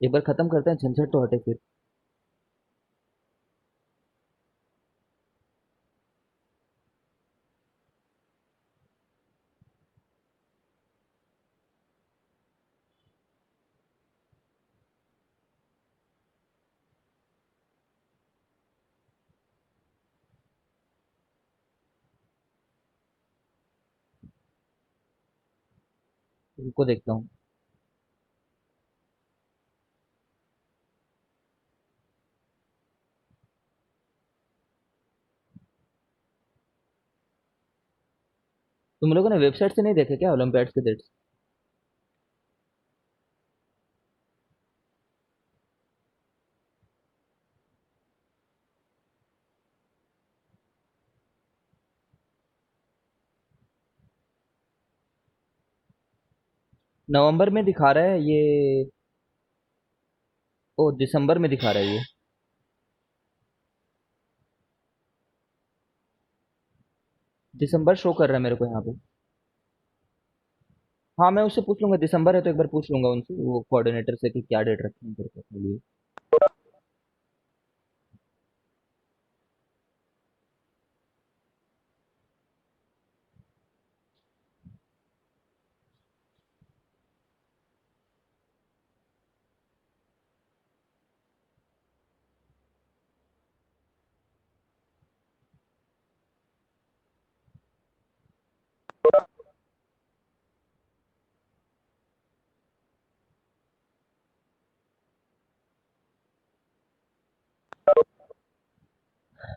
एक बार खत्म करते हैं, झंझट तो हटे फिर। इनको देखता हूँ। तुम लोगों ने वेबसाइट से नहीं देखे क्या ओलंपियाड्स के डेट्स? नवंबर में दिखा रहा है ये। ओ, दिसंबर में दिखा रहा है ये। दिसंबर शो कर रहा है मेरे को यहाँ पे। हाँ, मैं उससे पूछ लूंगा, दिसंबर है तो एक बार पूछ लूंगा उनसे, वो कोऑर्डिनेटर से, कि क्या डेट रखे हैं तेरे को अपने लिए।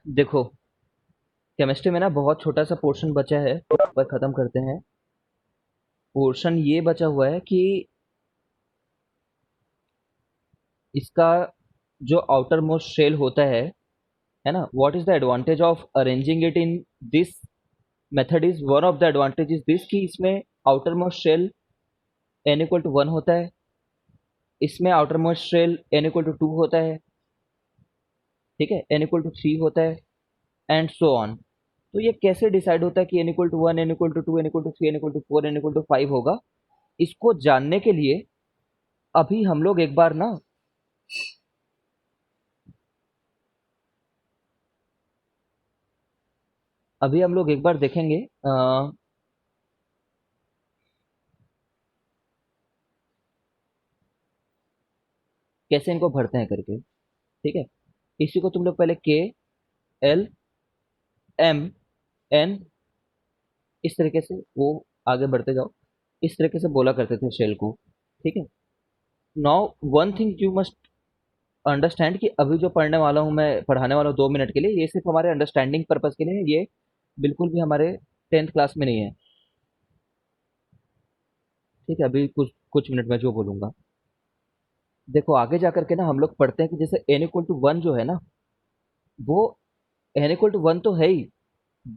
देखो, केमिस्ट्री में ना बहुत छोटा सा पोर्शन बचा है, तो एक बार खत्म करते हैं। पोर्शन ये बचा हुआ है कि इसका जो आउटर मोस्ट शेल होता है ना, what is the advantage of arranging it in this method is, one of the advantage is this, कि इसमें outer most shell n equal to 1 होता है, इसमें outer most shell n equal to 2 होता है, ठीक है, n इक्वल टू 3 होता है, एंड सो ऑन। तो ये कैसे डिसाइड होता है कि n equal to 1, n equal to 2, n equal to 3, n equal to 4, n equal to 5 होगा? इसको जानने के लिए अभी हम लोग एक बार ना, अभी हम लोग एक बार देखेंगे कैसे इनको भरते हैं करके। ठीक है, इसी को तुम लोग पहले के, एल, एम, एन, इस तरीके से वो आगे बढ़ते जाओ, इस तरीके से बोला करते थे शेल को। ठीक है, now one thing you must understand, कि अभी जो पढ़ने वाला हूँ मैं, पढ़ाने वाला हूँ 2 मिनट के लिए, ये सिर्फ हमारे अंडरस्टैंडिंग पर्पज के लिए है, ये बिल्कुल भी हमारे 10th क्लास में नहीं है। ठीक है, अभी कुछ कुछ मिनट में जो बोलूंगा, देखो आगे जा करके ना हम लोग पढ़ते हैं कि जैसे n इक्वल टू 1 जो है ना, वो n इक्वल टू 1 तो है ही,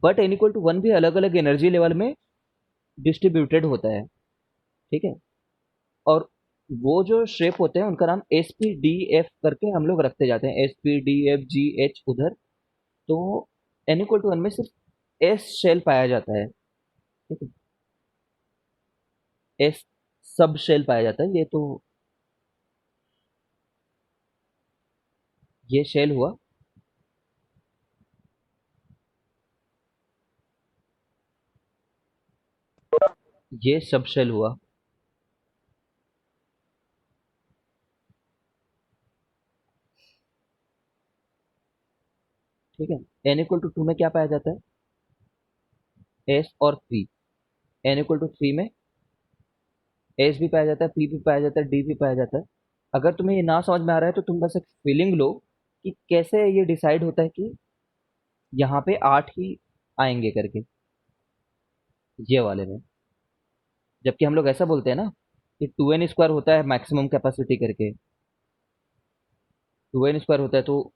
बट n इक्वल टू 1 भी अलग अलग एनर्जी लेवल में डिस्ट्रीब्यूटेड होता है। ठीक है, और वो जो शेप होते हैं उनका नाम एस पी डी एफ करके हम लोग रखते जाते हैं, s p d F G H उधर। तो n इक्वल टू 1 में सिर्फ एस शेल पाया जाता है। ठीक है, एस सब शेल पाया जाता है, ये तो ये शेल हुआ, ये सब शेल हुआ। ठीक है, n इक्वल टू 2 में क्या पाया जाता है, एस और पी। n इक्वल टू 3 में एस भी पाया जाता है, पी भी पाया जाता है, डी भी पाया जाता है। अगर तुम्हें ये ना समझ में आ रहा है तो तुम बस एक फीलिंग लो कि कैसे ये डिसाइड होता है कि यहाँ पे 8 ही आएंगे करके, ये वाले में। जबकि हम लोग ऐसा बोलते हैं ना कि 2n स्क्वायर होता है मैक्सिमम कैपेसिटी करके, 2n स्क्वायर होता है, तो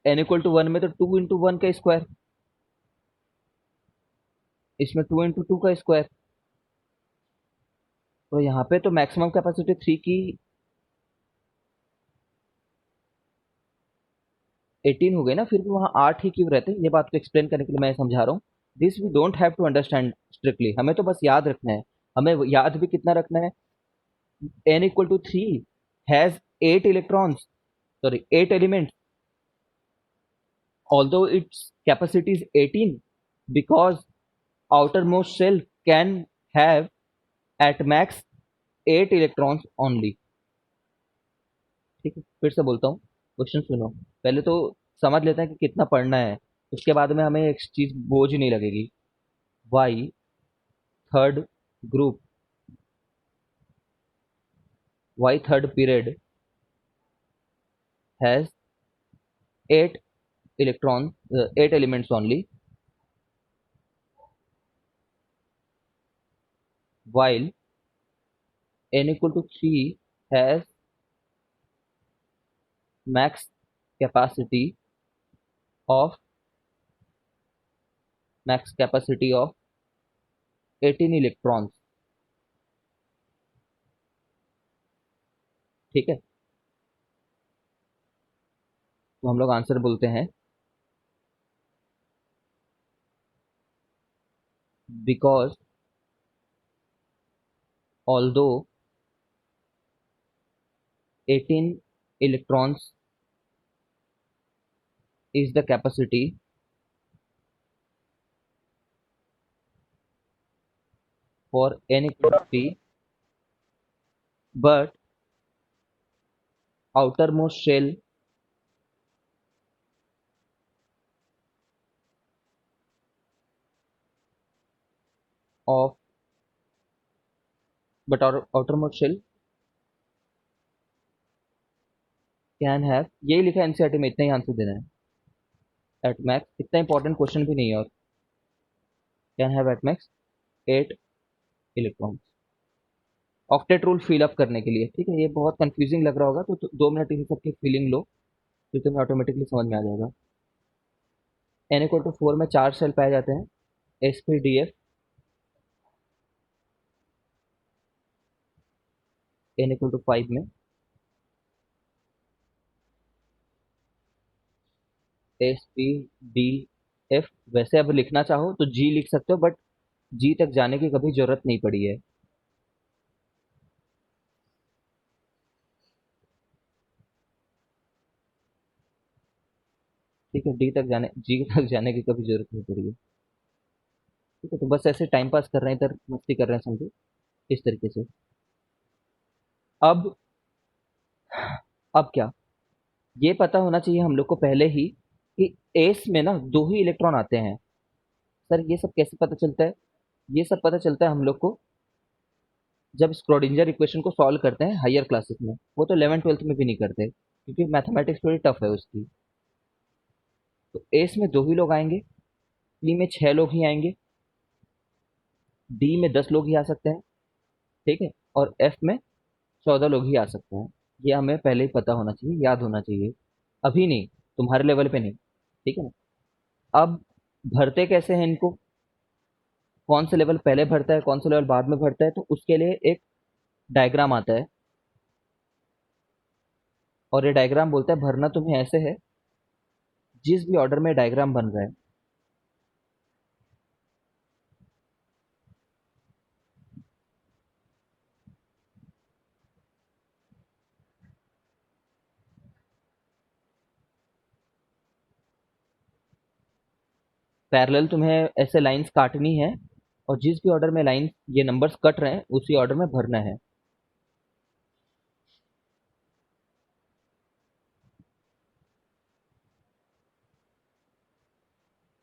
n इक्वल टू 1 में तो 2 इंटू 1 का स्क्वायर, इसमें 2 इंटू 2 का स्क्वायर। तो यहाँ पे तो मैक्सिमम कैपेसिटी 3 की 18 हो गई ना, फिर भी वहाँ 8 ही क्यों रहते हैं, ये बात को एक्सप्लेन करने के लिए मैं समझा रहा हूँ। This we don't have to understand strictly, हमें तो बस याद रखना है। हमें याद भी कितना रखना है, n equal to 3 has 8 electrons, sorry, 8 elements, although its capacity is 18, because outermost shell can have at max 8 electrons only. ठीक है, फिर से बोलता हूँ, क्वेश्चन सुनो। पहले तो समझ लेते हैं कि कितना पढ़ना है, उसके बाद में हमें एक चीज बोझ नहीं लगेगी। Why third group, why third period has 8 electron, 8 elements only, while n equal to 3 has max capacity of max capacity of 18 electrons। ठीक है, तो हम लोग आंसर बोलते हैं because although 18 electrons is the capacity for n equal to 3, but outermost shell of but our outermost shell can have, यही लिखा है एनसीईआरटी में, इतना ही आंसर देना है एट मैक्स, इतना इंपॉर्टेंट क्वेश्चन भी नहीं है। और can have at max 8 electrons, octet rule fill up करने के लिए। ठीक है, ये बहुत कंफ्यूजिंग लग रहा होगा, तो 2 मिनट इसी सबकी फीलिंग लो, फिर तुम्हें ऑटोमेटिकली समझ में आ जाएगा। एन इक्वल टू 4 में 4 सेल पाए जाते हैं, s p d f. N equal to 5 में एस पी डी एफ। वैसे अब लिखना चाहो तो जी लिख सकते हो, बट जी तक जाने की कभी जरूरत नहीं पड़ी है। ठीक है, डी तक जाने, जी तक जाने की कभी जरूरत नहीं पड़ी है। ठीक है, तो बस ऐसे टाइम पास कर रहे हैं, इधर मस्ती कर रहे हैं, समझो इस तरीके से। अब अब क्या, ये पता होना चाहिए हम लोग को पहले ही कि एस में ना 2 ही इलेक्ट्रॉन आते हैं। सर ये सब कैसे पता चलता है? ये सब पता चलता है हम लोग को जब स्क्रोडिंजर इक्वेशन को सॉल्व करते हैं हायर क्लासेस में। वो तो 11th 12th में भी नहीं करते, क्योंकि मैथमेटिक्स थोड़ी टफ है उसकी। तो एस में 2 ही लोग आएंगे, पी में 6 लोग ही आएंगे, डी में 10 लोग ही आ सकते हैं, ठीक है, और एफ में 14 लोग ही आ सकते हैं। ये हमें पहले ही पता होना चाहिए, याद होना चाहिए, अभी नहीं, तुम्हारे लेवल पे नहीं। ठीक है ना? अब भरते कैसे हैं इनको, कौन सा लेवल पहले भरता है, कौन सा लेवल बाद में भरता है, तो उसके लिए एक डायग्राम आता है, और ये डायग्राम बोलता है भरना तुम्हें ऐसे है, जिस भी ऑर्डर में डायग्राम बन रहा है। पैरेलल तुम्हें ऐसे लाइंस काटनी है, और जिस भी ऑर्डर में लाइन ये नंबर्स कट रहे हैं उसी ऑर्डर में भरना है।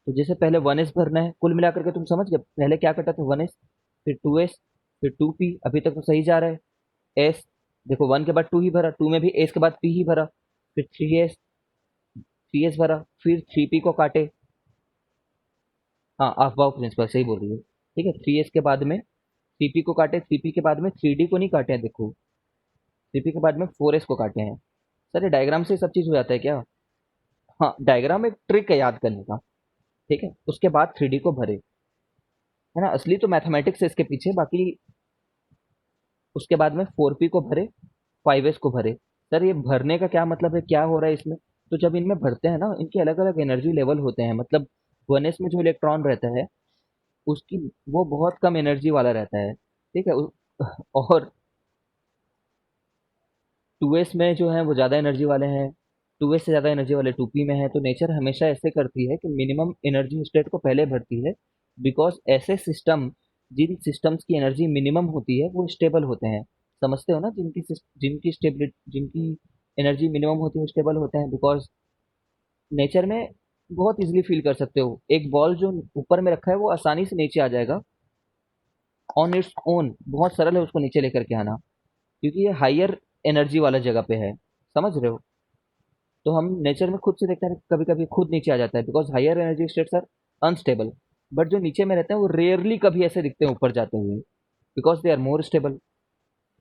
तो जैसे पहले 1s भरना है, कुल मिलाकर के तुम समझ गए पहले क्या कटा था, 1s, फिर 2s, फिर 2p, अभी तक तो सही जा रहा है। s, देखो 1 के बाद 2 ही भरा, 2 में भी s के बाद p ही भरा, फिर 3s, 3s भरा, फिर 3p को काटे। हाँ, अफवाह प्रिंसिपल सही बोल रही है। ठीक है, 3s के बाद में 3p को काटे, 3p के बाद में 3d को नहीं काटे हैं, देखो 3p के बाद में 4s को काटे हैं। सर ये डायग्राम से सब चीज हो जाता है क्या? हाँ, डायग्राम एक ट्रिक है याद करने का। ठीक है, उसके बाद 3D को भरे, है ना, असली तो मैथमेटिक्स है इसके पीछे, बाकी उसके बाद में 4p को भरे, 5s को भरे। सर ये भरने का क्या मतलब है, क्या हो रहा है इसमें? तो जब इनमें भरते हैं ना, इनके अलग अलग एनर्जी लेवल होते हैं, मतलब 1s में जो इलेक्ट्रॉन रहता है उसकी, वो बहुत कम एनर्जी वाला रहता है। ठीक है, और 2s में जो है वो ज़्यादा एनर्जी वाले हैं, 2s से ज़्यादा एनर्जी वाले 2p में है। तो नेचर हमेशा ऐसे करती है कि मिनिमम एनर्जी स्टेट को पहले भरती है, बिकॉज ऐसे सिस्टम, जिन सिस्टम्स की एनर्जी मिनिमम होती है वो स्टेबल होते हैं। समझते हो ना, जिनकी स्टेबिलिटी, जिनकी एनर्जी मिनिमम होती है स्टेबल होते हैं। बिकॉज नेचर में बहुत इजीली फील कर सकते हो, एक बॉल जो ऊपर में रखा है वो आसानी से नीचे आ जाएगा ऑन इट्स ओन, बहुत सरल है उसको नीचे लेकर के आना, क्योंकि ये हायर एनर्जी वाला जगह पे है। समझ रहे हो? तो हम नेचर में खुद से देखते हैं कभी कभी खुद नीचे आ जाता है, because higher energy states are unstable. But जो नीचे में रहते हैं वो रेयरली कभी ऐसे दिखते हैं ऊपर जाते हुए, because they are more stable.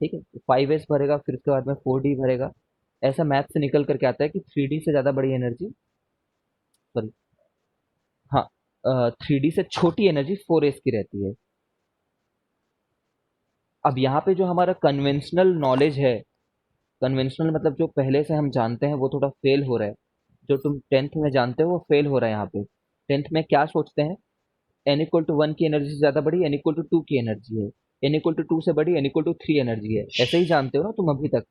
ठीक है, 5s भरेगा, फिर उसके बाद में 4d भरेगा। ऐसा मैथ से निकल करके आता है कि 3d से ज़्यादा बड़ी एनर्जी, सॉरी, हाँ, 3d से छोटी एनर्जी 4s की रहती है। अब यहाँ पे जो हमारा कन्वेंशनल नॉलेज है, कन्वेंशनल मतलब जो पहले से हम जानते हैं, वो थोड़ा फेल हो रहा है। जो तुम 10th में जानते हो वो फेल हो रहा है यहाँ पे। 10th में क्या सोचते हैं, n इक्वल टू 1 की एनर्जी से ज़्यादा बड़ी n इक्वल टू 2 की एनर्जी है, n इक्वल टू 2 से बड़ी n इक्वल टू 3 एनर्जी है। ऐसे ही जानते हो ना तुम अभी तक।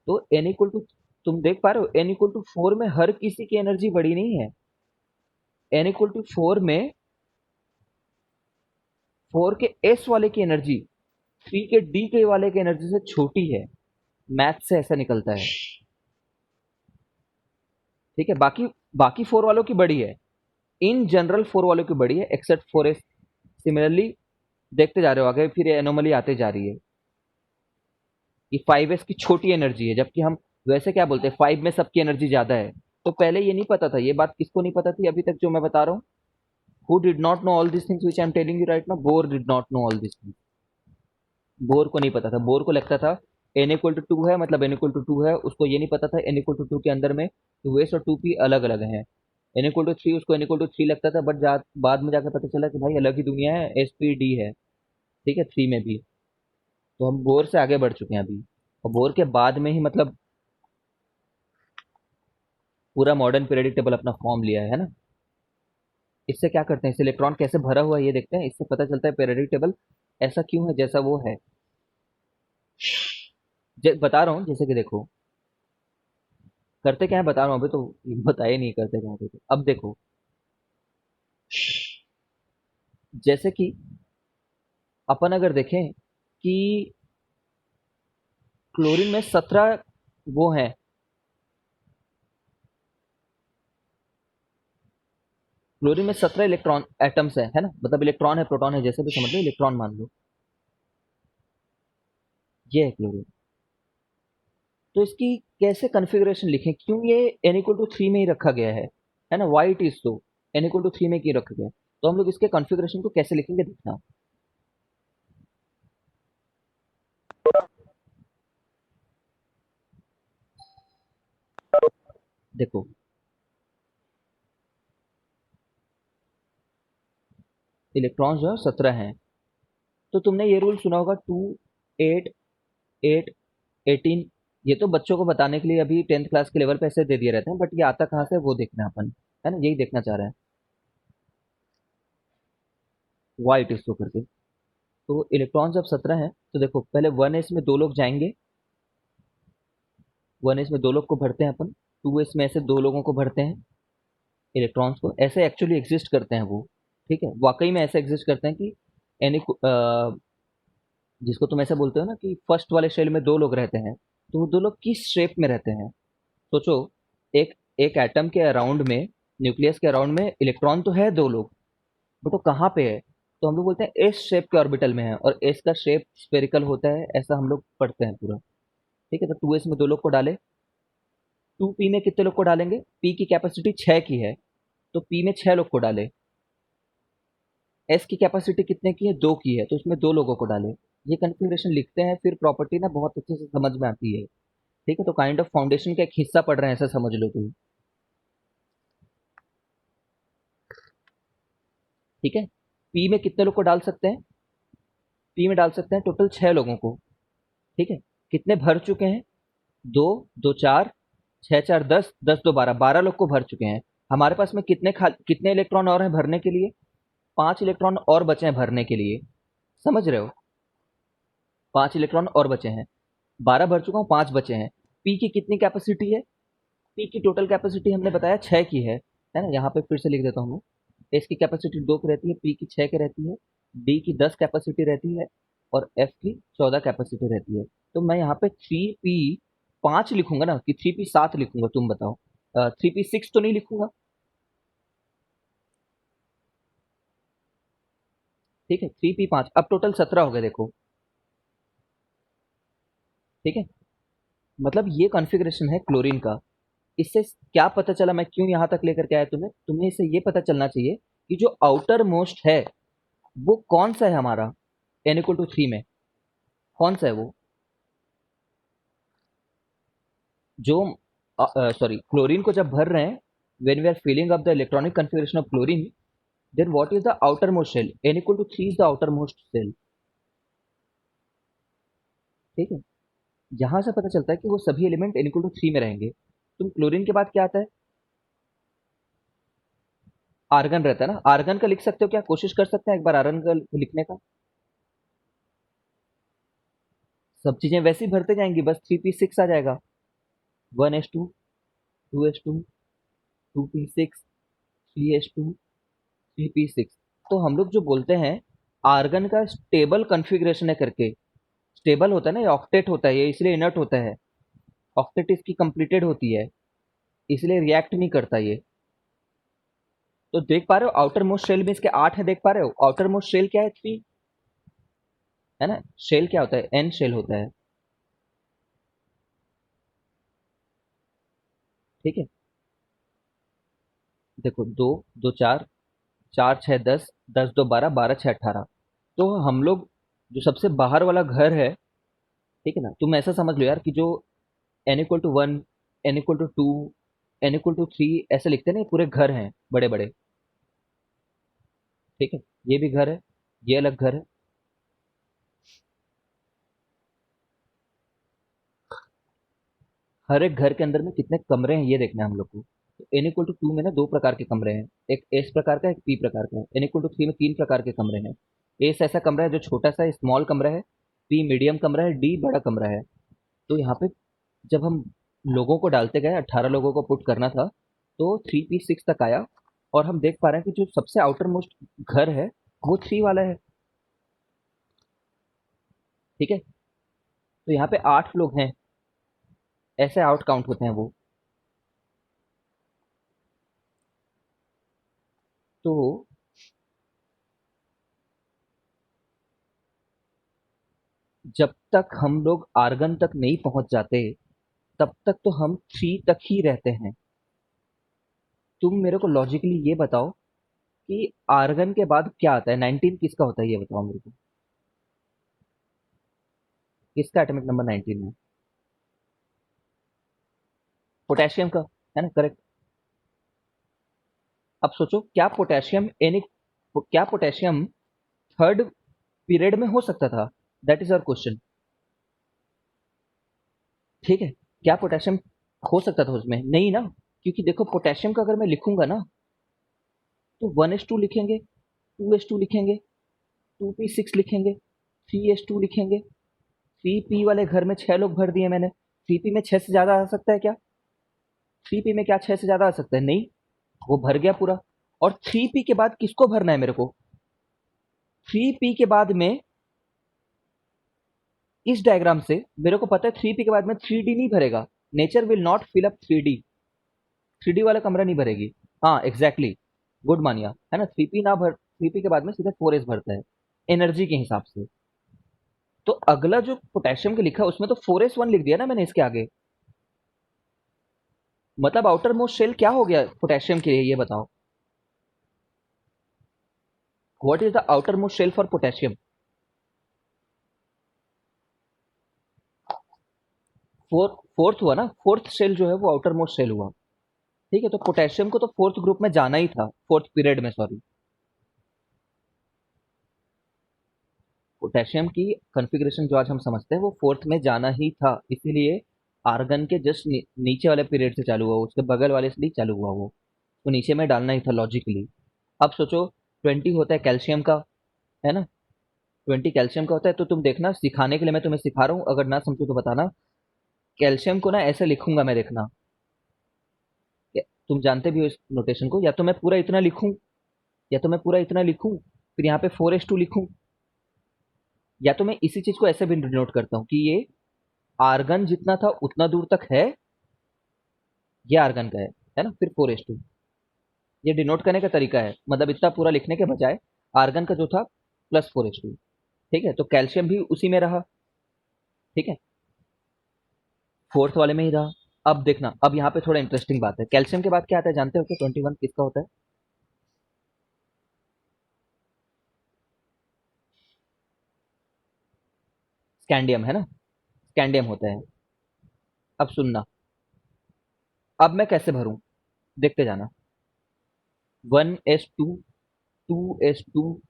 तो n इक्वल टू, तुम देख पा रहे हो, n इक्वल टू 4 में हर किसी की एनर्जी बड़ी नहीं है। n इक्वल टू 4 में 4 के s वाले की एनर्जी 3 के d के वाले की एनर्जी से छोटी है। मैथ से ऐसा निकलता है। ठीक है, बाकी बाकी 4 वालों की बड़ी है, इन जनरल 4 वालों की बड़ी है, एक्सेप्ट 4s। सिमिलरली देखते जा रहे हो आगे, फिर ये एनोमली आते जा रही है। ये 5s की छोटी एनर्जी है, जबकि हम वैसे क्या बोलते हैं, 5 में सबकी एनर्जी ज्यादा है। तो पहले ये नहीं पता था, ये बात किसको नहीं पता थी अभी तक जो मैं बता रहा हूँ? Who did not know all this things which I am telling you right now? Bore did not know all this things. Bore को नहीं पता था। बोर को लगता था n इक्वल टू 2 है मतलब n इक्वल टू 2 है, उसको ये नहीं पता था n इक्वल टू 2 के अंदर में 2s और 2p अलग अलग हैं। n इक्वल टू 3 उसको n इक्वल टू 3 लगता था, बट बाद में जाकर पता चला कि भाई अलग ही दुनिया है, sp d है। ठीक है, 3 में भी। तो हम बोर से आगे बढ़ चुके हैं अभी, और बोर के बाद में ही मतलब पूरा मॉडर्न पीरियोडिक टेबल अपना फॉर्म लिया है ना। इससे क्या करते हैं, इस इलेक्ट्रॉन कैसे भरा हुआ है ये देखते हैं, इससे पता चलता है पीरियोडिक टेबल ऐसा क्यों है जैसा वो है। बता रहा हूँ, जैसे कि देखो करते क्या है, बता रहा हूँ अभी तो, बताए नहीं करते क्या है। तो अब देखो, जैसे कि अपन अगर देखें कि क्लोरीन में 17 वो हैं, क्लोरीन में 17 इलेक्ट्रॉन एटम्स है ना, मतलब इलेक्ट्रॉन है प्रोटॉन है जैसे भी समझ लो, इलेक्ट्रॉन मान लो, ये है क्लोरीन। तो इसकी कैसे कॉन्फ़िगरेशन लिखें, क्यों ये n इक्वल टू 3 में ही रखा गया है ना, वाई इट इज तो n इक्वल टू 3 में क्यों रखा गया? तो हम लोग इसके कॉन्फ़िगरेशन को कैसे लिखेंगे देखना। देखो, इलेक्ट्रॉन जो है 17 हैं। तो तुमने ये रूल सुना होगा, 2 8 8 18। ये तो बच्चों को बताने के लिए अभी 10th क्लास के लेवल पे ऐसे दे दिए रहते हैं, बट ये आता कहाँ से वो देखना है अपन, है ना, यही देखना चाह रहे हैं, वाई इट इज तो करके। तो इलेक्ट्रॉन जब 17 हैं, तो देखो पहले 1s में 2 लोग जाएंगे, 1s में 2 लोग को भरते हैं अपन, 2s में ऐसे 2 लोगों को भरते हैं, इलेक्ट्रॉन्स को ऐसे एक्चुअली एग्जिस्ट करते हैं वो। ठीक है, वाकई में ऐसे एग्जिस्ट करते हैं कि एनी, जिसको तुम ऐसे बोलते हो ना कि फर्स्ट वाले शेल में 2 लोग रहते हैं, तो वो 2 लोग किस शेप में रहते हैं? सोचो, एक एक एटम के अराउंड में, न्यूक्लियस के अराउंड में इलेक्ट्रॉन तो है 2 लोग, बट वो कहाँ पे है? तो हम लोग बोलते हैं एस शेप के ऑर्बिटल में है, और एस का शेप स्फेरिकल होता है, ऐसा हम लोग पढ़ते हैं पूरा। ठीक है, तो 2s में 2 लोग को डाले, 2p में कितने लोग को डालेंगे? p की कैपेसिटी 6 की है, तो p में 6 लोग को डाले। s की कैपेसिटी कितने की है? 2 की है, तो उसमें 2 लोगों को डाले। ये कन्फिग्रेशन लिखते हैं, फिर प्रॉपर्टी ना बहुत अच्छे से समझ में आती है। ठीक है, तो काइंड ऑफ फाउंडेशन का एक हिस्सा पढ़ रहे हैं ऐसा समझ लो तुम। ठीक है, p में कितने लोग को डाल सकते हैं? p में डाल सकते हैं टोटल 6 लोगों को। ठीक है, कितने भर चुके हैं? 2 2 4, 6 4 10, 10 2 12, 12 लोग को भर चुके हैं। हमारे पास में कितने इलेक्ट्रॉन और हैं भरने के लिए? 5 इलेक्ट्रॉन और बचे हैं भरने के लिए। समझ रहे हो? 5 इलेक्ट्रॉन और बचे हैं, 12 भर चुका हूँ, 5 बचे हैं। पी की कितनी कैपेसिटी है? पी की टोटल कैपेसिटी हमने बताया 6 की है ना? यहाँ पे फिर से लिख देता हूँ मैं। एस की कैपेसिटी 2 की रहती है, पी की 6 की रहती है, डी की 10 कैपेसिटी रहती है और एफ की 14 कैपेसिटी रहती है। तो मैं यहाँ पे 3p 5 लिखूंगा ना कि 3p 7 लिखूंगा? तुम बताओ। 3p 6 तो नहीं लिखूंगा? ठीक है, 3p 5, अब टोटल 17 हो गए देखो। ठीक है, मतलब ये कॉन्फ़िगरेशन है क्लोरीन का। इससे क्या पता चला, मैं क्यों यहाँ तक लेकर के आया तुम्हें? तुम्हें इससे ये पता चलना चाहिए कि जो आउटर मोस्ट है वो कौन सा है हमारा n=3 में, कौन सा है वो? जो सॉरी, क्लोरीन को जब भर रहे हैं, when we are filling up the electronic configuration of chlorine, then what is the outer most shell? n=3 is the outer most shell. ठीक है, यहाँ से पता चलता है कि वो सभी एलिमेंट n=3 में रहेंगे। तुम क्लोरीन के बाद क्या आता है? आर्गन रहता है ना? आर्गन का लिख सकते हो क्या? कोशिश कर सकते हैं एक बार आर्गन का लिखने का? सब चीजें वैसे ही भरते जाएंगी, बस 3p6 आ जाएगा। 1s2, 2s2, 2p6, 3s2, 3p6। तो हम लोग जो बोलते हैं आर्गन का स्टेबल कॉन्फ़िगरेशन है करके, स्टेबल होता है ना, ये ऑक्टेट होता है, ये इसलिए इनर्ट होता है। ऑक्टेट इसकी कंप्लीटेड होती है, इसलिए रिएक्ट नहीं करता ये। तो देख पा रहे हो आउटर मोस्ट शेल में इसके 8 है, देख पा रहे हो? आउटर मोस्ट शेल क्या है? 3, है ना? शेल क्या होता है? एन शेल होता है। ठीक है, देखो, 2 2 4, 4 6 10, 10 2 12, 12 6 18। तो हम लोग जो सबसे बाहर वाला घर है, ठीक है ना, तुम ऐसा समझ लो यार कि जो n=1, n=2, n=3 ऐसे लिखते हैं ना, ये पूरे घर हैं बड़े बड़े। ठीक है, ये भी घर है, ये अलग घर है। हर एक घर के अंदर में कितने कमरे हैं ये देखना है हम लोग को। तो n=2 में ना दो प्रकार के कमरे हैं, एक एस प्रकार का, एक पी प्रकार का है। n=3 में तीन प्रकार के कमरे हैं। एस ऐसा कमरा है जो छोटा सा स्मॉल कमरा है, पी मीडियम कमरा है, डी बड़ा कमरा है। तो यहाँ पे जब हम लोगों को डालते गए, 18 लोगों को पुट करना था, तो 3p6 तक आया। और हम देख पा रहे हैं कि जो सबसे आउटर मोस्ट घर है वो 3 वाला है। ठीक है, तो यहाँ पे 8 लोग हैं, ऐसे आउट काउंट होते हैं वो। तो जब तक हम लोग आर्गन तक नहीं पहुंच जाते, तब तक तो हम 3 तक ही रहते हैं। तुम मेरे को लॉजिकली ये बताओ कि आर्गन के बाद क्या आता है? 19 किसका होता है ये बताओ मेरे को। किसका एटॉमिक नंबर 19 है? पोटेशियम का, है ना? करेक्ट। अब सोचो, क्या पोटेशियम थर्ड पीरियड में हो सकता था? That is our question. ठीक है, क्या पोटेशियम हो सकता था उसमें? नहीं ना, क्योंकि देखो पोटेशियम का अगर मैं लिखूंगा ना, तो 1s2 लिखेंगे, 2s2 लिखेंगे, 2p6 लिखेंगे, 3s2 लिखेंगे। 3p वाले घर में 6 लोग भर दिए मैंने। 3p में 6 से ज्यादा आ सकता है क्या? 3p में क्या 6 से ज्यादा आ सकता है? नहीं, वो भर गया पूरा। और 3p के बाद किसको भरना है मेरे को? 3p के बाद में, इस डायग्राम से मेरे को पता है 3p के बाद में 3d नहीं भरेगा। Nature will not fill up 3d, 3d वाला कमरा नहीं भरेगी। हाँ एग्जैक्टली, गुड मानिया, है ना? 3p ना भर, 3p के बाद में सीधा 4s भरता है एनर्जी के हिसाब से। तो अगला जो पोटेशियम के लिखा है उसमें तो 4s1 लिख दिया ना मैंने इसके आगे। मतलब आउटर मोस्ट शेल क्या हो गया पोटेशियम के लिए, ये बताओ। What is the outer most shell for potassium? Fourth हुआ ना, फोर्थ शेल जो है वो आउटर मोस्ट शेल हुआ। ठीक है, तो पोटेशियम को तो फोर्थ ग्रुप में जाना ही था, फोर्थ पीरियड में, सॉरी। पोटेशियम की कॉन्फ़िगरेशन जो आज हम समझते हैं वो फोर्थ में जाना ही था, इसीलिए आर्गन के जस्ट नीचे वाले पीरियड से चालू हुआ, उसके बगल वाले से नहीं चालू हुआ वो, तो नीचे में डालना ही था लॉजिकली। अब सोचो, 20 होता है कैल्शियम का, है ना? 20 कैल्शियम का होता है। तो तुम देखना, सिखाने के लिए मैं तुम्हें सिखा रहा हूँ, अगर ना समझो तो बताना। कैल्शियम को ना ऐसे लिखूंगा मैं, देखना। तुम जानते भी हो इस नोटेशन को, या तो मैं पूरा इतना लिखूं, या तो मैं पूरा इतना लिखूं, फिर यहाँ पे 4s2 लिखूं, या तो मैं इसी चीज को ऐसे भी डिनोट करता हूँ कि ये आर्गन जितना था उतना दूर तक है, ये आर्गन का है ना, फिर 4s2। ये डिनोट करने का तरीका है, मतलब इतना पूरा लिखने के बजाय आर्गन का जो था +4s2। ठीक है, तो कैल्शियम भी उसी में रहा। ठीक है, फोर्थ वाले में ही रहा। अब देखना, अब यहाँ पे थोड़ा इंटरेस्टिंग बात है, कैल्शियम के बाद क्या आता है जानते हो क्या? 21 किसका होता है? स्कैंडियम, है ना, स्कैंडियम होता है। अब सुनना, अब मैं कैसे भरूं, देखते जाना। 1s2, 2s2,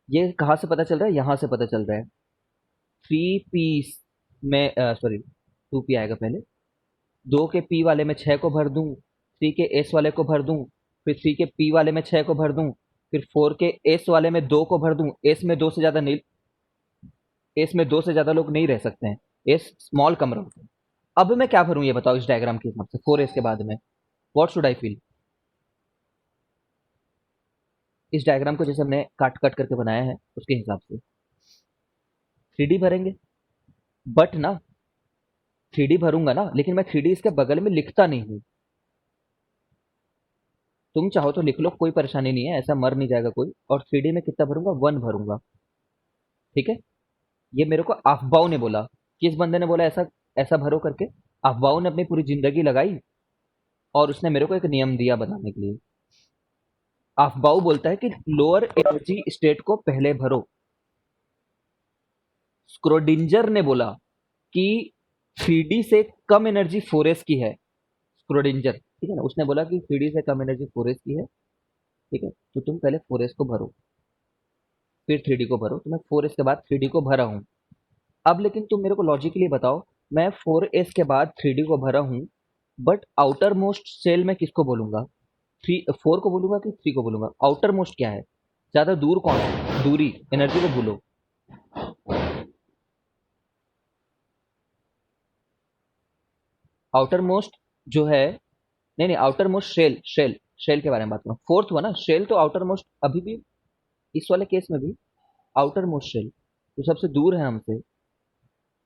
ये कहाँ से पता चल रहा है? यहाँ से पता चल रहा है। 3p में, सॉरी, 2p आएगा पहले। 2 के p वाले में 6 को भर दूं, 3 के s वाले को भर दूं, फिर 3 के p वाले में 6 को भर दूं, फिर 4 के s वाले में 2 को भर दूं। s में 2 से ज्यादा नहीं, s में 2 से ज्यादा लोग नहीं रह सकते हैं, s स्मॉल कम रखते हैं। अब मैं क्या भरूं ये बताओ, इस डायग्राम के हिसाब से 4s के बाद में व्हाट शुड आई फील? इस डायग्राम को जैसे हमने काट कट करके बनाया है उसके हिसाब से 3D भरेंगे। बट ना, 3D भरूंगा ना, लेकिन मैं 3D इसके बगल में लिखता नहीं हूँ। तुम चाहो तो लिख लो, कोई परेशानी नहीं है, ऐसा मर नहीं जाएगा कोई। और 3D में कितना भरूंगा? 1 भरूंगा। ठीक है, ये मेरे को अफबाऊ ने बोला। किस बंदे ने बोला ऐसा, ऐसा भरो करके? अफबाऊ ने अपनी पूरी जिंदगी लगाई और उसने मेरे को एक नियम दिया बनाने के लिए। अफबाऊ बोलता है कि लोअर एनर्जी स्टेट को पहले भरो। स्क्रोडिंजर ने बोला कि 3D से कम एनर्जी 4s की है। स्क्रोडिंजर, ठीक है ना, उसने बोला कि 3D से कम एनर्जी 4s की है। ठीक है, तो तुम पहले 4s को भरो, फिर 3D को भरो। तो मैं 4s के बाद 3D को भरा हूँ। अब लेकिन तुम मेरे को लॉजिकली बताओ, मैं 4s के बाद 3D को भरा हूँ, बट आउटर मोस्ट सेल में किसको बोलूंगा? 4 को बोलूंगा कि 3 को बोलूंगा? आउटर मोस्ट क्या है? ज्यादा दूर कौन है? दूरी, एनर्जी को भूलो। आउटर मोस्ट जो है, नहीं नहीं, आउटर मोस्ट शेल, शेल के बारे में बात करूँ। फोर्थ हुआ ना शेल, तो आउटर मोस्ट अभी भी इस वाले केस में भी आउटर मोस्ट शेल जो सबसे दूर है हमसे।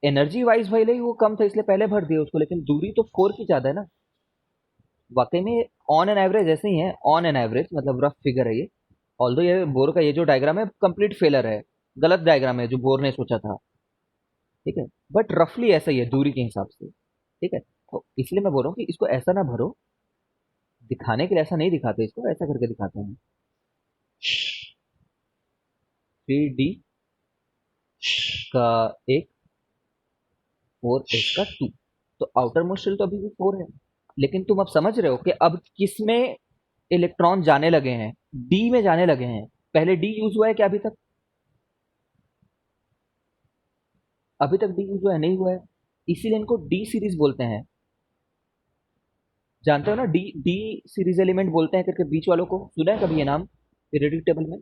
एनर्जी वाइज भले ही वो कम था इसलिए पहले भर दिया उसको, लेकिन दूरी तो 4 की ज्यादा है ना। वाकई में ऑन एन एवरेज ऐसे ही है, ऑन एन एवरेज, मतलब रफ फिगर है ये। ऑल्दो ये बोर का ये जो डायग्राम है कंप्लीट फेलर है, गलत डायग्राम है जो बोर ने सोचा था। ठीक है, बट रफली ऐसा ही है दूरी के हिसाब से। ठीक है, तो इसलिए मैं बोल रहा हूँ कि इसको ऐसा ना भरो, दिखाने के लिए ऐसा नहीं दिखाते, इसको ऐसा करके दिखाते हैं। 3D का एक, 4s का 2, तो आउटर मोस्ट शेल तो अभी भी 4 है। लेकिन तुम अब समझ रहे हो कि अब किस में इलेक्ट्रॉन जाने लगे हैं? डी में जाने लगे हैं। पहले डी यूज हुआ है क्या अभी तक? अभी तक डी यूज हुआ है? नहीं हुआ है, इसीलिए इनको डी सीरीज बोलते हैं। जानते हो ना, डी डी सीरीज एलिमेंट बोलते हैं करके बीच वालों को, सुना है कभी ये नाम पीरियोडिक टेबल में?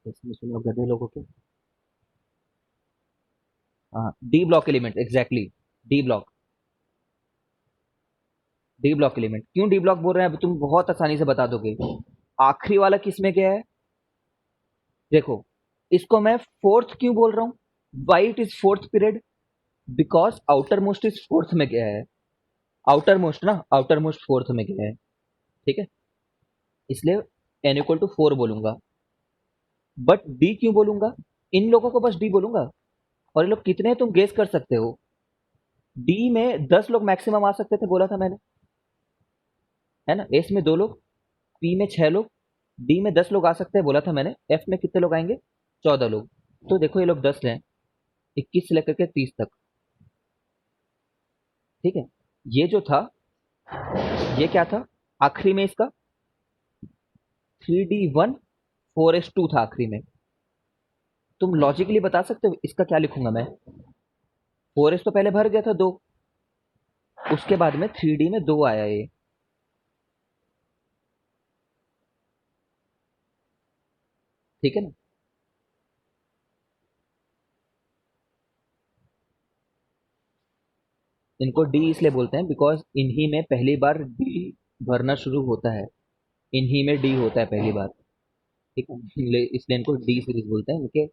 इसमें सुनो गधे लोगों के। हाँ, D block element, exactly, D block. D block element क्यों डी ब्लॉक बोल रहे हैं अब तुम बहुत आसानी से बता दोगे। आखिरी वाला किस में गया है? देखो, इसको मैं फोर्थ क्यों बोल रहा हूँ? Why it is fourth period? Because outer most is fourth में गया है। आउटर मोस्ट ना, आउटर मोस्ट फोर्थ में गया है। ठीक है, इसलिए n = 4 बोलूंगा। बट डी क्यों बोलूंगा? इन लोगों को बस डी बोलूंगा। और ये लोग कितने हैं तुम गेस कर सकते हो। डी में 10 लोग मैक्सिमम आ सकते थे बोला था मैंने, है ना। एस में 2 लोग, पी में 6 लोग, डी में 10 लोग आ सकते हैं बोला था मैंने। एफ में कितने लोग आएंगे? 14 लोग। तो देखो ये लोग 10 हैं, 21 से लेकर के 30 तक। ठीक है, ये जो था, ये क्या था आखिरी में इसका? 3D1 4s2 था आखिरी में। तुम लॉजिकली बता सकते हो इसका क्या लिखूंगा मैं? 4s तो पहले भर गया था 2, उसके बाद में 3D में 2 आया ये। ठीक है ना। इनको डी इसलिए बोलते हैं बिकॉज इन्हीं में पहली बार डी भरना शुरू होता है, इन्हीं में डी होता है पहली बार। ठीक है, इसलिए इनको डी सीरीज बोलते हैं। इनके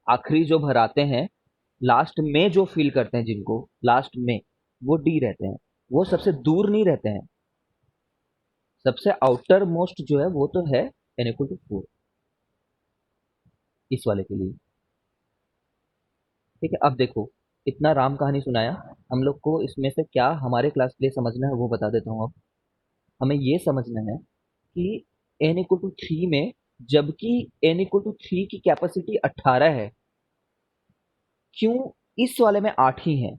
आखिरी जो भराते हैं, लास्ट में जो फील करते हैं जिनको, लास्ट में, वो डी रहते हैं। वो सबसे दूर नहीं रहते हैं। सबसे आउटर मोस्ट जो है वो तो है n इक्वल टू 4, इस वाले के लिए। ठीक है, अब देखो, इतना राम कहानी सुनाया, हम लोग को इसमें से क्या हमारे क्लास के लिए समझना है वो बता देता हूँ अब। हमें ये समझना है कि n इक्वल टू 3 में, जबकि n इक्वल टू 3 की कैपेसिटी 18 है, क्यों इस वाले में 8 ही है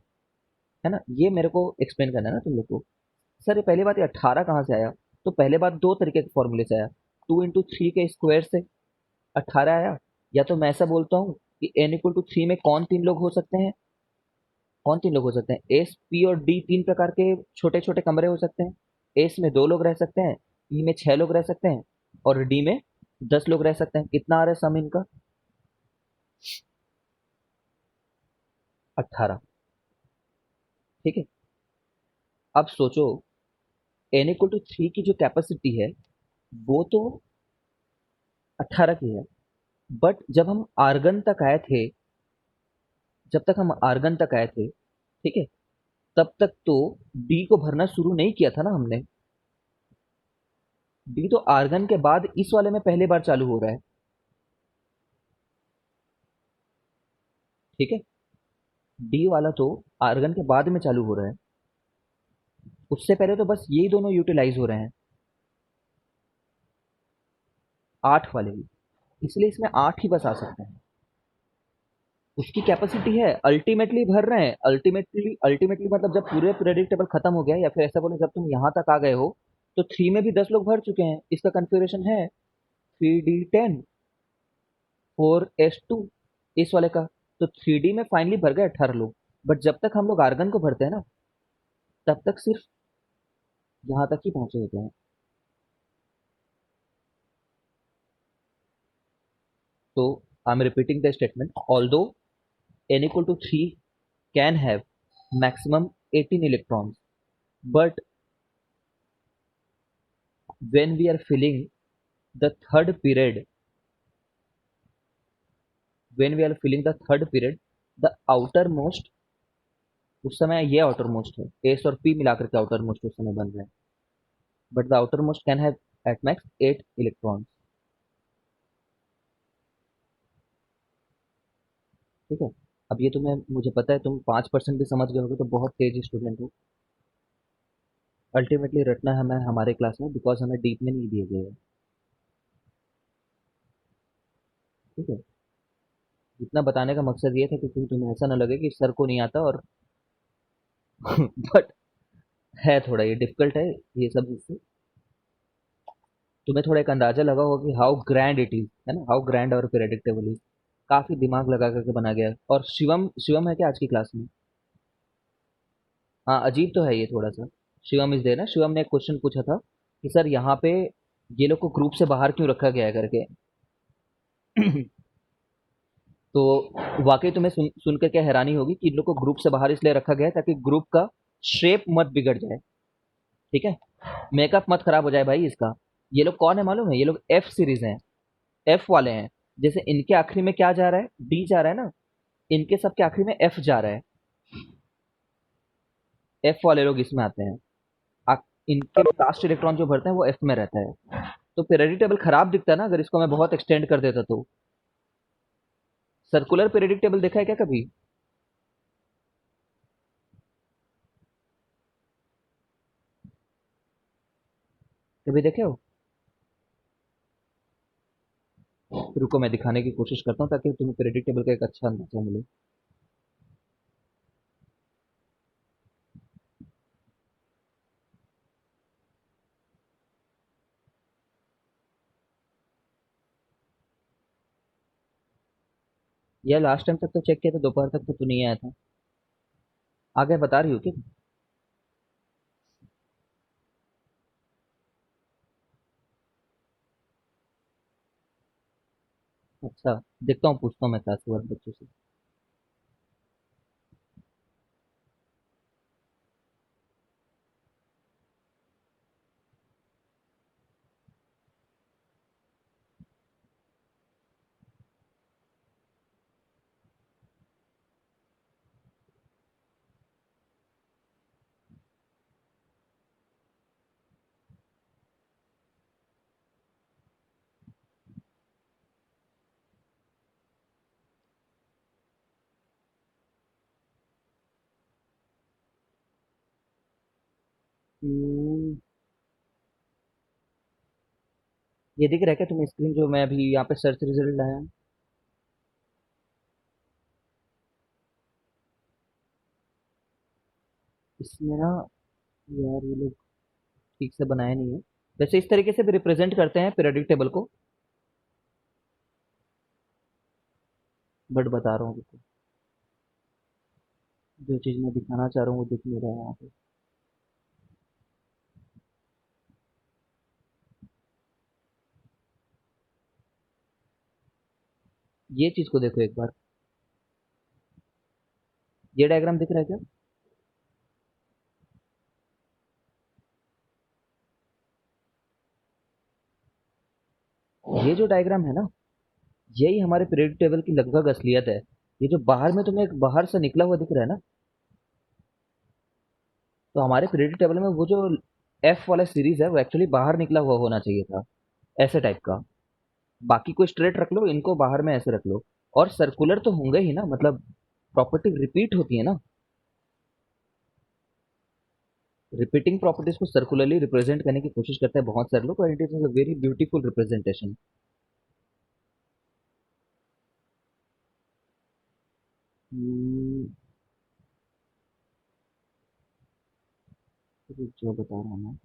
ना। ये मेरे को एक्सप्लेन करना है ना तुम लोग को। सर ये पहली बात, ये 18 कहाँ से आया? तो पहले बात दो तरीके के फॉर्मूले से आया। 2 इंटू 3 के स्क्वायर से 18 आया, या तो मैं ऐसा बोलता हूँ कि n इक्वल टू 3 में कौन तीन लोग हो सकते हैं? कौन तीन लोग हो सकते हैं? एस, पी और डी तीन प्रकार के छोटे छोटे कमरे हो सकते हैं। एस में 2 लोग रह सकते हैं, पी में 6 लोग रह सकते हैं, और डी में 10 लोग रह सकते हैं। कितना आ रहा है सम इनका? 18। ठीक है, अब सोचो, n इक्वल टू 3 की जो कैपेसिटी है वो तो 18 की है, बट जब हम आर्गन तक आए थे, जब तक हम आर्गन तक आए थे, ठीक है, तब तक तो डी को भरना शुरू नहीं किया था ना हमने। डी तो आर्गन के बाद इस वाले में पहले बार चालू हो रहा है। ठीक है, डी वाला तो आर्गन के बाद में चालू हो रहा है, उससे पहले तो बस यही दोनों यूटिलाइज हो रहे हैं, 8 वाले भी। इसलिए इसमें 8 ही बस आ सकते हैं। उसकी कैपेसिटी है, अल्टीमेटली भर रहे हैं। अल्टीमेटली अल्टीमेटली मतलब जब पूरे प्रेडिक्टेबल खत्म हो गया, या फिर ऐसा बोले जब तुम यहां तक आ गए हो, तो 3 में भी 10 लोग भर चुके हैं। इसका कन्फिग्रेशन है 3D10 4s2, इस वाले का। तो 3D में फाइनली भर गए 18 लोग। बट जब तक हम लोग आर्गन को भरते हैं ना, तब तक सिर्फ यहाँ तक ही पहुंचे होते हैं। तो I am repeating the statement, although n equal to 3 can have maximum 18 electrons, but when we are filling the third period, when we are filling the third period, the outermost, उस समय ये outermost है, S और P मिलाकर के outermost उस समय बन रहा है, but the outermost can have at max 8 electrons। ठीक है, अब ये तुम्हें, मुझे पता है तुम 5% भी समझ गए होगे तो बहुत तेज स्टूडेंट हो। अल्टीमेटली रटना हमें हमारे क्लास में, बिकॉज हमें डीप में नहीं दिए गए हैं। ठीक है, जितना बताने का मकसद ये था कि तुम्हें ऐसा ना लगे कि सर को नहीं आता, और बट है थोड़ा ये डिफिकल्ट है ये सब इससे। तुम्हें थोड़ा एक अंदाजा लगा होगा कि हाउ ग्रैंड इट इज, है ना, हाउ ग्रैंड और प्रेडिक्टेबल इज। काफी दिमाग लगा करके बना गया है। और शिवम, शिवम है क्या आज की क्लास में? हाँ, अजीब तो है ये थोड़ा सा। शिवम इज देयर ना। शिवम ने एक क्वेश्चन पूछा था कि सर यहाँ पे ये लोग को ग्रुप से बाहर क्यों रखा गया है करके। तो वाकई तुम्हें सुन करके हैरानी होगी कि इन लोग को ग्रुप से बाहर इसलिए रखा गया है ताकि ग्रुप का शेप मत बिगड़ जाए। ठीक है, मेकअप मत खराब हो जाए भाई इसका। ये लोग कौन है मालूम है? ये लोग एफ सीरीज हैं, एफ वाले हैं। जैसे इनके आखिरी में क्या जा रहा है? डी जा रहा है ना, इनके सबके आखिरी में एफ जा रहा है। एफ वाले लोग इसमें आते हैं। इनके लास्ट इलेक्ट्रॉन जो भरते हैं वो एफ में रहता है। तो पीरियोडिक टेबल खराब दिखता है ना अगर इसको मैं बहुत एक्सटेंड कर देता तो। सर्कुलर पीरियोडिक टेबल देखा है क्या कभी? कभी देखे हो? रुको मैं दिखाने की कोशिश करता हूँ ताकि तुम्हें पीरियोडिक टेबल का एक अच्छा अंदाजा मिले। यह लास्ट टाइम तक तो चेक किया था, दोपहर तक तो तू नहीं आया था। आगे बता रही हो क्या? अच्छा, देखता हूँ, पूछता हूँ मैं क्लास के बारे में बच्चों से। ये दिख रहा है क्या तुम्हें स्क्रीन, जो मैं अभी यहाँ पे सर्च रिजल्ट लाया हूँ? इसमें ना यार ये लोग ठीक से बनाया नहीं है। वैसे इस तरीके से भी रिप्रेजेंट करते हैं पीरियोडिक टेबल को, बट बता रहा हूँ तुमको, जो चीज़ मैं दिखाना चाह रहा हूँ वो दिख नहीं रहा है यहाँ पे। ये चीज़ को देखो एक बार, ये डायग्राम दिख रहा है क्या? ये जो डायग्राम है ना, यही हमारे पीरियोडिक टेबल की लगभग असलियत है। ये जो बाहर में तुम्हें एक बाहर से निकला हुआ दिख रहा है ना, तो हमारे पीरियोडिक टेबल में वो जो एफ वाला सीरीज है वो एक्चुअली बाहर निकला हुआ होना चाहिए था, ऐसे टाइप का। बाकी को स्ट्रेट रख लो, इनको बाहर में ऐसे रख लो। और सर्कुलर तो होंगे ही ना, मतलब प्रॉपर्टी रिपीट होती है ना। रिपीटिंग प्रॉपर्टीज को सर्कुलरली रिप्रेजेंट करने की कोशिश करते हैं बहुत सारे लोग, और it is a very beautiful representation. जो बता रहा हूँ मैं,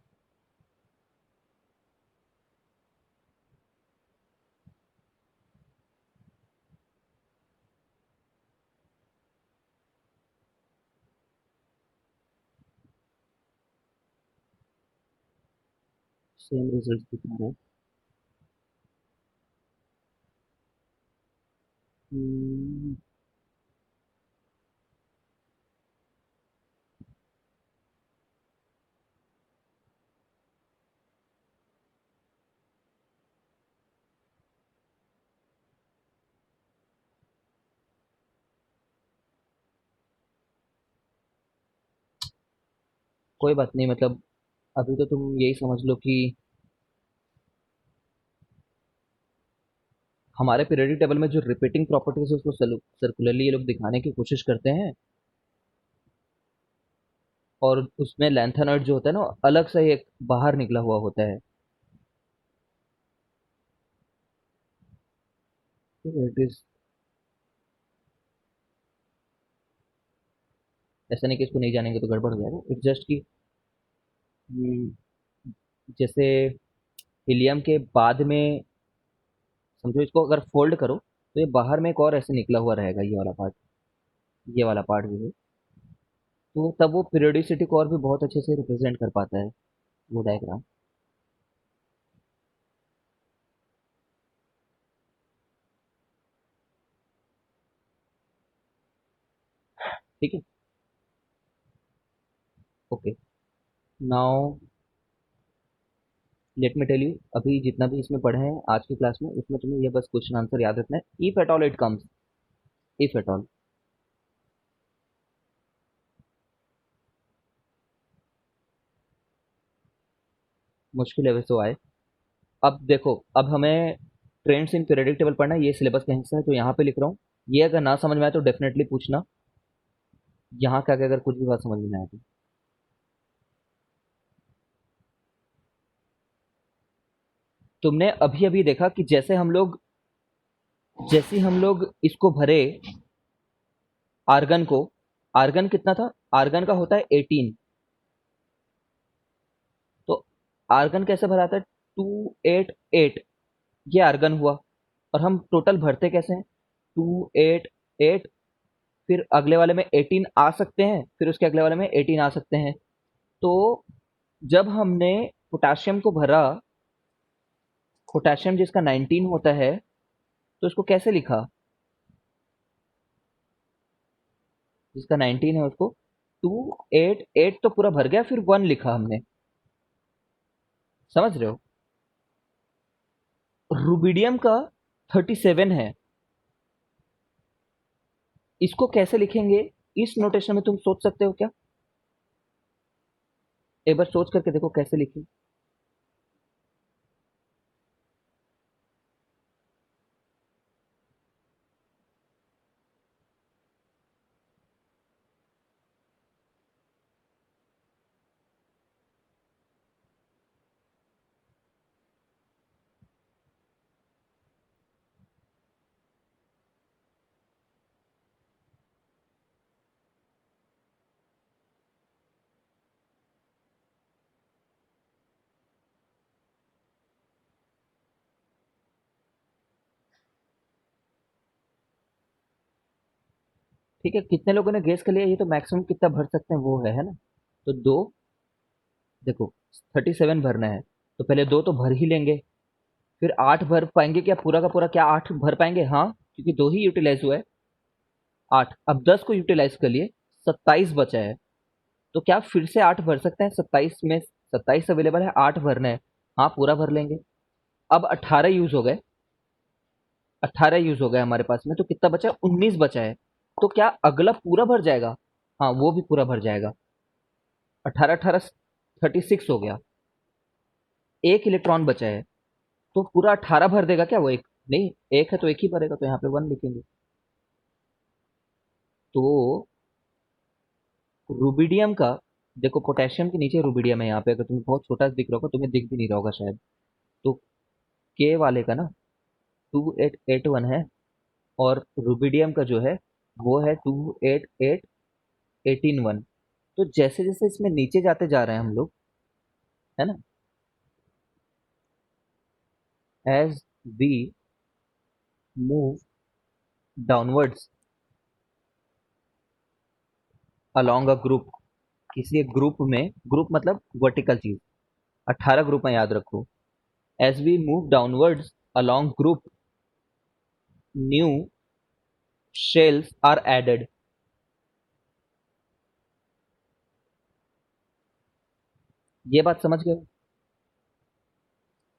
सेम रिजल्ट दिखा रहा है। हम्म, कोई बात नहीं, मतलब अभी तो तुम यही समझ लो कि हमारे पीरियोडिक टेबल में जो रिपीटिंग प्रॉपर्टीज है उसको सर्कुलरली ये लोग दिखाने की कोशिश करते हैं। और उसमें लैंथेनॉइड जो होता है ना, अलग से एक बाहर निकला हुआ होता है। इट इज, ऐसा नहीं कि इसको नहीं जानेंगे तो गड़बड़ हो जाएगा। इट्स जस्ट कि हम्म, जैसे हीलियम के बाद में, समझो इसको अगर फोल्ड करो तो ये बाहर में एक और ऐसे निकला हुआ रहेगा, ये वाला पार्ट, ये वाला पार्ट भी है। तो तब वो पीरियोडिसिटी को और भी बहुत अच्छे से रिप्रेजेंट कर पाता है वो डायग्राम। ठीक है। Okay, now let me tell you, अभी जितना भी इसमें पढ़े हैं आज की क्लास में, उसमें तुम्हें ये बस क्वेश्चन आंसर याद रखना है, if at all it comes. If at all, मुश्किल है वैसे तो आए। अब देखो, अब हमें ट्रेंड्स इन पीरियोडिक टेबल पढ़ना है, ये सिलेबस का हिस्सा है जो यहाँ पे लिख रहा हूँ। ये अगर ना समझ में आए तो डेफिनेटली पूछना, यहाँ का अगर कुछ भी बात समझ में ना आए तो। तुमने अभी अभी देखा कि जैसे हम लोग इसको भरे, आर्गन को, आर्गन कितना था, आर्गन का होता है 18। तो आर्गन कैसे भरा था, 288, ये आर्गन हुआ। और हम टोटल भरते कैसे हैं, 288, फिर अगले वाले में 18 आ सकते हैं, फिर उसके अगले वाले में 18 आ सकते हैं। तो जब हमने पोटाशियम को भरा, पोटाशियम जिसका 19 होता है, तो इसको कैसे लिखा? जिसका 19 है उसको 288 तो पूरा भर गया, फिर 1 लिखा हमने। समझ रहे हो? रुबिडियम का 37 है, इसको कैसे लिखेंगे? इस नोटेशन में तुम सोच सकते हो क्या? एक बार सोच करके देखो कैसे लिखें। ठीक है, कितने लोगों ने गेस कर लिया? ये तो मैक्सिमम कितना भर सकते हैं वो है ना? तो दो, देखो 37 भरना है तो पहले दो तो भर ही लेंगे, फिर 8 भर पाएंगे क्या? पूरा का पूरा क्या 8 भर पाएंगे? हाँ, क्योंकि दो ही यूटिलाइज हुआ है। 8, अब 10 को यूटिलाइज कर लिए, 27 बचा है। तो क्या फिर से 8 भर सकते हैं? 27 में 27 अवेलेबल है, 8 भरना है। हाँ, पूरा भर लेंगे। अब 18 यूज हो गए, 18 यूज हो गए हमारे पास में, तो कितना बचा है? 19 बचा है। तो क्या अगला पूरा भर जाएगा? हाँ, वो भी पूरा भर जाएगा। 18 18 36 हो गया, एक इलेक्ट्रॉन बचा है। तो पूरा 18 भर देगा क्या वो? एक नहीं, एक है तो एक ही भरेगा, तो यहाँ पे 1 लिखेंगे। तो रुबिडियम का, देखो पोटेशियम के नीचे रुबिडियम है यहाँ पे, अगर तुम्हें बहुत छोटा दिख रहा होगा, तुम्हें दिख भी नहीं रहा होगा शायद। तो के वाले का ना 2881 है, और रुबिडियम का जो है वो है 2881। तो जैसे जैसे इसमें नीचे जाते जा रहे हैं हम लोग, है ना, as we move downwards along a group, किसी एक ग्रुप में, ग्रुप मतलब वर्टिकल चीज, 18 ग्रुप में याद रखो। As we move downwards along group, new shells are added. ये बात समझ गए?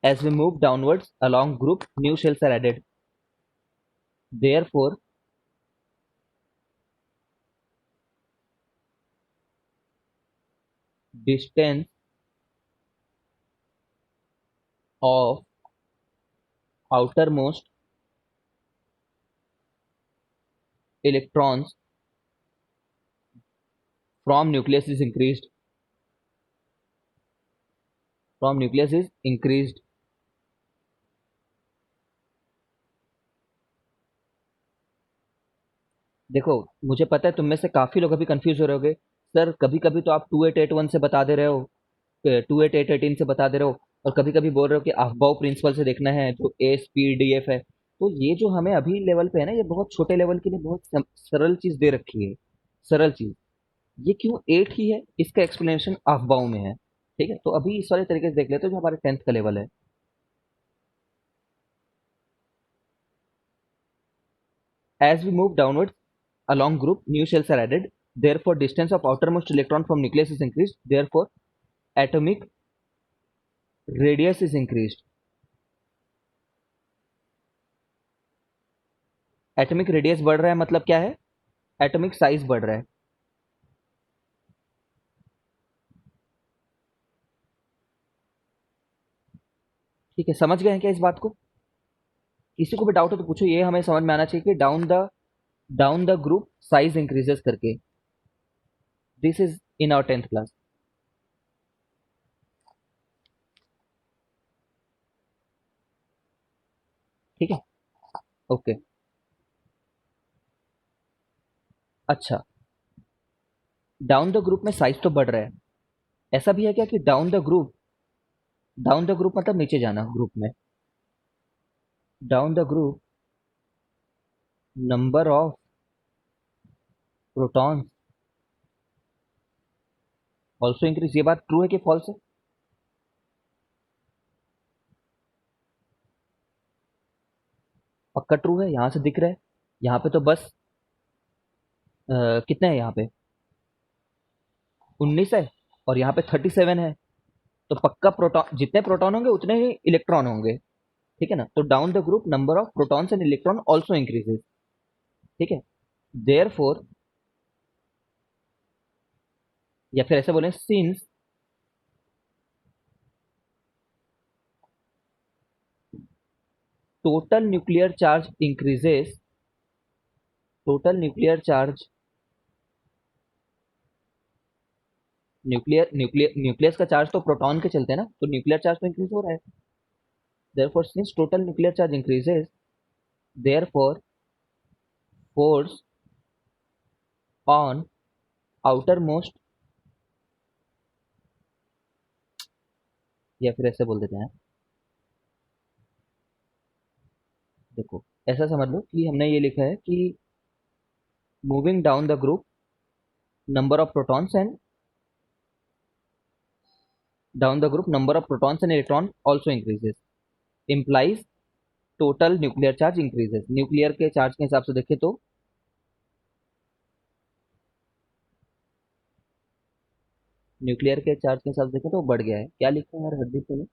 As we move downwards along group, new shells are added. Therefore distance of outer most electrons from nucleus is increased, from nucleus is increased. देखो, मुझे पता है तुम में से काफी लोग अभी कंफ्यूज हो रहे होगे, सर कभी कभी तो आप 2881 से बता दे रहे हो, 2818 से बता दे रहे हो, और कभी कभी बोल रहे हो कि अफबाउ प्रिंसिपल से देखना है जो एस पी डी एफ है। तो ये जो हमें अभी लेवल पे है ना, ये बहुत छोटे लेवल के लिए बहुत सरल चीज दे रखी है, सरल चीज। ये क्यों 8 ही है, इसका एक्सप्लेनेशन अफबाउ में है। ठीक है, तो अभी इस वाले तरीके से देख लेते हैं जो हमारे 10th का लेवल है। As we move downwards along group, new shells are added. Therefore, distance of outermost electron from nucleus is increased. Therefore, atomic radius is increased. Atomic radius बढ़ रहा है मतलब क्या है? एटॉमिक साइज बढ़ रहा है। ठीक है, समझ गए हैं क्या इस बात को? किसी को भी डाउट हो तो पूछो, ये हमें समझ में आना चाहिए कि down the group size increases करके। This is in our 10th class. ठीक है, ओके। अच्छा, डाउन द ग्रुप में साइज तो बढ़ रहा है, ऐसा भी है क्या कि डाउन द ग्रुप मतलब नीचे जाना ग्रुप में, down the group number of protons also increase, ये बात ट्रू है कि फॉल्स है? पक्का ट्रू है, यहाँ से दिख रहा है। यहाँ पे तो बस कितने हैं यहाँ पे, 19 है, और यहाँ पे 37 है। तो पक्का प्रोटॉन, जितने प्रोटॉन होंगे उतने ही इलेक्ट्रॉन होंगे। ठीक है ना। तो down the group number of protons and electron also increases. ठीक है। देयर फोर, या फिर ऐसे बोले, since total nuclear charge increases, total nuclear charge, nucleus का चार्ज तो प्रोटॉन के चलते हैं ना, तो न्यूक्लियर चार्ज तो इंक्रीज हो रहा है। Therefore since total nuclear charge increases, therefore force on outer most, या फिर ऐसे बोल देते हैं, देखो ऐसा समझ लो कि हमने ये लिखा है कि moving down the group number of protons and down the group number of protons and electron also increases, implies total nuclear charge increases. Nuclear के चार्ज के हिसाब से देखें तो, न्यूक्लियर के चार्ज के हिसाब से देखें तो बढ़ गया है। क्या लिखते हैं यार हरदीप ने?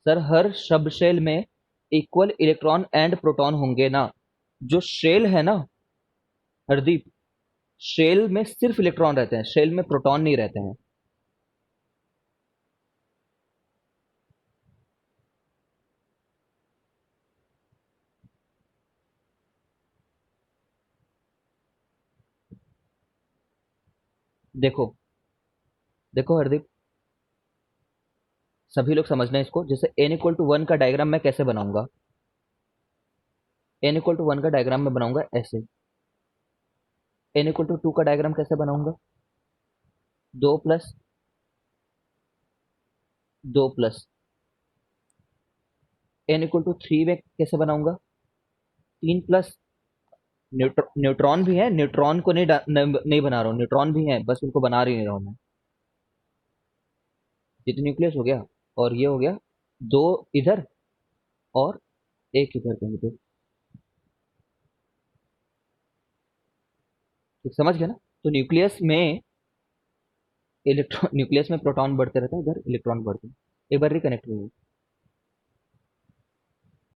सर हर सब शेल में इक्वल इलेक्ट्रॉन एंड प्रोटॉन होंगे ना। जो शेल है ना हरदीप, शेल में सिर्फ इलेक्ट्रॉन रहते हैं, शेल में प्रोटॉन नहीं रहते हैं। देखो, देखो हरदीप, सभी लोग समझना है इसको। जैसे n इक्वल टू वन का डायग्राम मैं कैसे बनाऊंगा, n इक्वल टू वन का डायग्राम मैं बनाऊंगा ऐसे। n इक्वल टू टू का डायग्राम कैसे बनाऊंगा, दो प्लस दो plus. n equal to three में कैसे बनाऊंगा, तीन प्लस। न्यूट्रॉन भी है, न्यूट्रॉन को नहीं बना रहा हूँ, न्यूट्रॉन भी है, बस उनको बना रही नहीं रहा हूँ मैं। ये तो न्यूक्लियस हो गया, और ये हो गया दो इधर और एक इधर कहीं पे। तो समझ गया ना। तो न्यूक्लियस में इलेक्ट्रॉन, न्यूक्लियस में प्रोटॉन बढ़ते रहते हैं, इधर इलेक्ट्रॉन बढ़ते हैं। एक बार रिकनेक्ट हो गए।